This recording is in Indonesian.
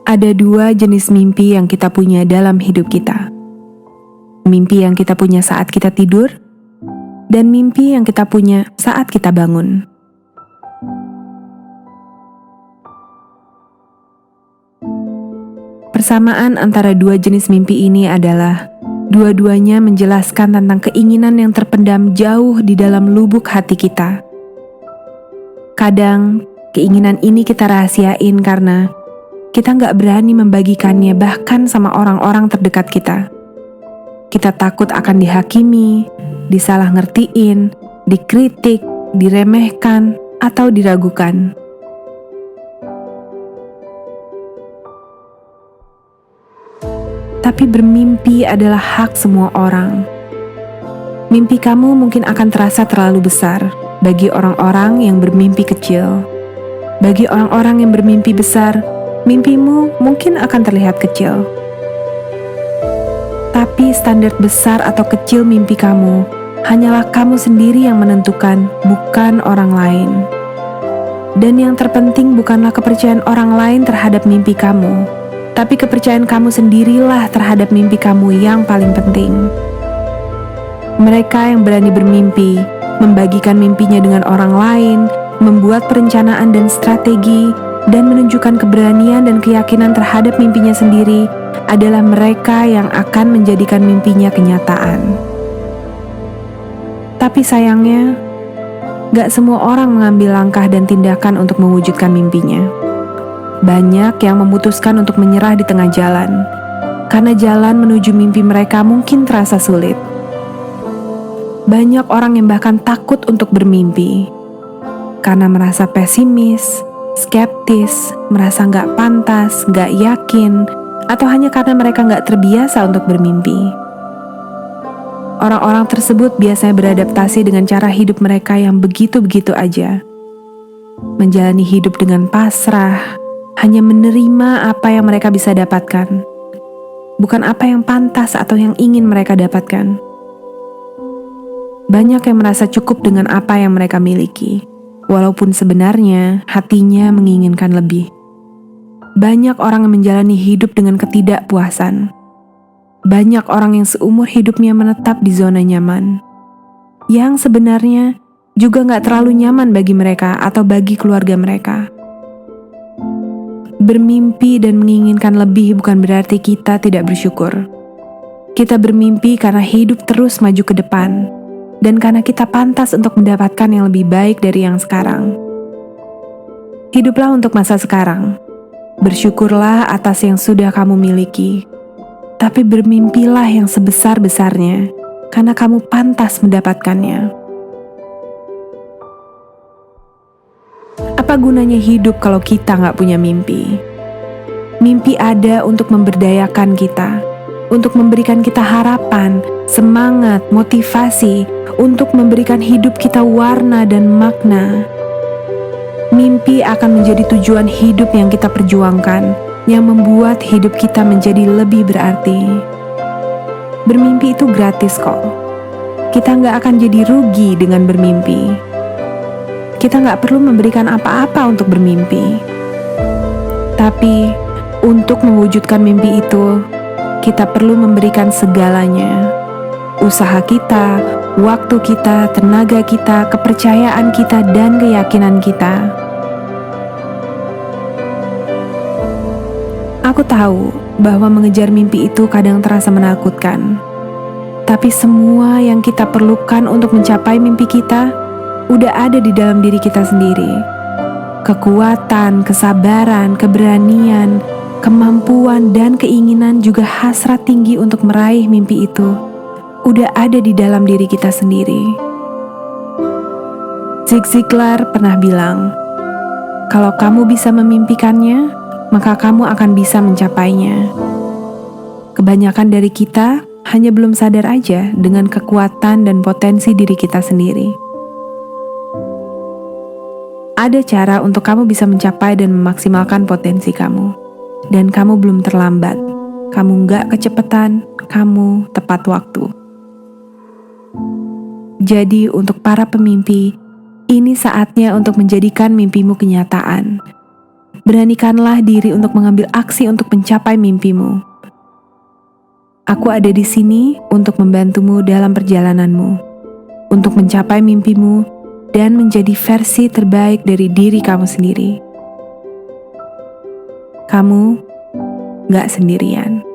Ada dua jenis mimpi yang kita punya dalam hidup kita. Mimpi yang kita punya saat kita tidur, dan mimpi yang kita punya saat kita bangun. Persamaan antara dua jenis mimpi ini adalah dua-duanya menjelaskan tentang keinginan yang terpendam jauh di dalam lubuk hati kita. Kadang, keinginan ini kita rahasiain karena kita nggak berani membagikannya bahkan sama orang-orang terdekat kita. Kita takut akan dihakimi, disalah ngertiin, dikritik, diremehkan, atau diragukan. Tapi bermimpi adalah hak semua orang. Mimpi kamu mungkin akan terasa terlalu besar bagi orang-orang yang bermimpi kecil. Bagi orang-orang yang bermimpi besar, mimpimu mungkin akan terlihat kecil. Tapi standar besar atau kecil mimpi kamu hanyalah kamu sendiri yang menentukan, bukan orang lain. Dan yang terpenting bukanlah kepercayaan orang lain terhadap mimpi kamu, tapi kepercayaan kamu sendirilah terhadap mimpi kamu yang paling penting. Mereka yang berani bermimpi, membagikan mimpinya dengan orang lain, membuat perencanaan dan strategi, dan menunjukkan keberanian dan keyakinan terhadap mimpinya sendiri adalah mereka yang akan menjadikan mimpinya kenyataan. Tapi sayangnya, gak semua orang mengambil langkah dan tindakan untuk mewujudkan mimpinya. Banyak yang memutuskan untuk menyerah di tengah jalan, karena jalan menuju mimpi mereka mungkin terasa sulit. Banyak orang yang bahkan takut untuk bermimpi, karena merasa pesimis, skeptis, merasa nggak pantas, nggak yakin, atau hanya karena mereka nggak terbiasa untuk bermimpi. Orang-orang tersebut biasanya beradaptasi dengan cara hidup mereka yang begitu-begitu aja. Menjalani hidup dengan pasrah, hanya menerima apa yang mereka bisa dapatkan, bukan apa yang pantas atau yang ingin mereka dapatkan. Banyak yang merasa cukup dengan apa yang mereka miliki, walaupun sebenarnya hatinya menginginkan lebih. Banyak orang yang menjalani hidup dengan ketidakpuasan. Banyak orang yang seumur hidupnya menetap di zona nyaman, yang sebenarnya juga gak terlalu nyaman bagi mereka atau bagi keluarga mereka. Bermimpi dan menginginkan lebih bukan berarti kita tidak bersyukur. Kita bermimpi karena hidup terus maju ke depan, dan karena kita pantas untuk mendapatkan yang lebih baik dari yang sekarang. Hiduplah untuk masa sekarang. Bersyukurlah atas yang sudah kamu miliki. Tapi bermimpilah yang sebesar-besarnya, karena kamu pantas mendapatkannya. Apa gunanya hidup kalau kita nggak punya mimpi? Mimpi ada untuk memberdayakan kita, untuk memberikan kita harapan, semangat, motivasi, untuk memberikan hidup kita warna dan makna. Mimpi akan menjadi tujuan hidup yang kita perjuangkan, yang membuat hidup kita menjadi lebih berarti. Bermimpi itu gratis kok. Kita nggak akan jadi rugi dengan bermimpi. Kita nggak perlu memberikan apa-apa untuk bermimpi. Tapi, untuk mewujudkan mimpi itu, kita perlu memberikan segalanya. Usaha kita, waktu kita, tenaga kita, kepercayaan kita, dan keyakinan kita. Aku tahu bahwa mengejar mimpi itu kadang terasa menakutkan. Tapi semua yang kita perlukan untuk mencapai mimpi kita udah ada di dalam diri kita sendiri. Kekuatan, kesabaran, keberanian, kemampuan, dan keinginan juga hasrat tinggi untuk meraih mimpi itu udah ada di dalam diri kita sendiri. Zig Ziglar pernah bilang, kalau kamu bisa memimpikannya, maka kamu akan bisa mencapainya. Kebanyakan dari kita hanya belum sadar aja dengan kekuatan dan potensi diri kita sendiri. Ada cara untuk kamu bisa mencapai dan memaksimalkan potensi kamu. Dan kamu belum terlambat. Kamu gak kecepatan, kamu tepat waktu. Jadi untuk para pemimpi, ini saatnya untuk menjadikan mimpimu kenyataan. Beranikanlah diri untuk mengambil aksi untuk mencapai mimpimu. Aku ada di sini untuk membantumu dalam perjalananmu, untuk mencapai mimpimu dan menjadi versi terbaik dari diri kamu sendiri. Kamu gak sendirian.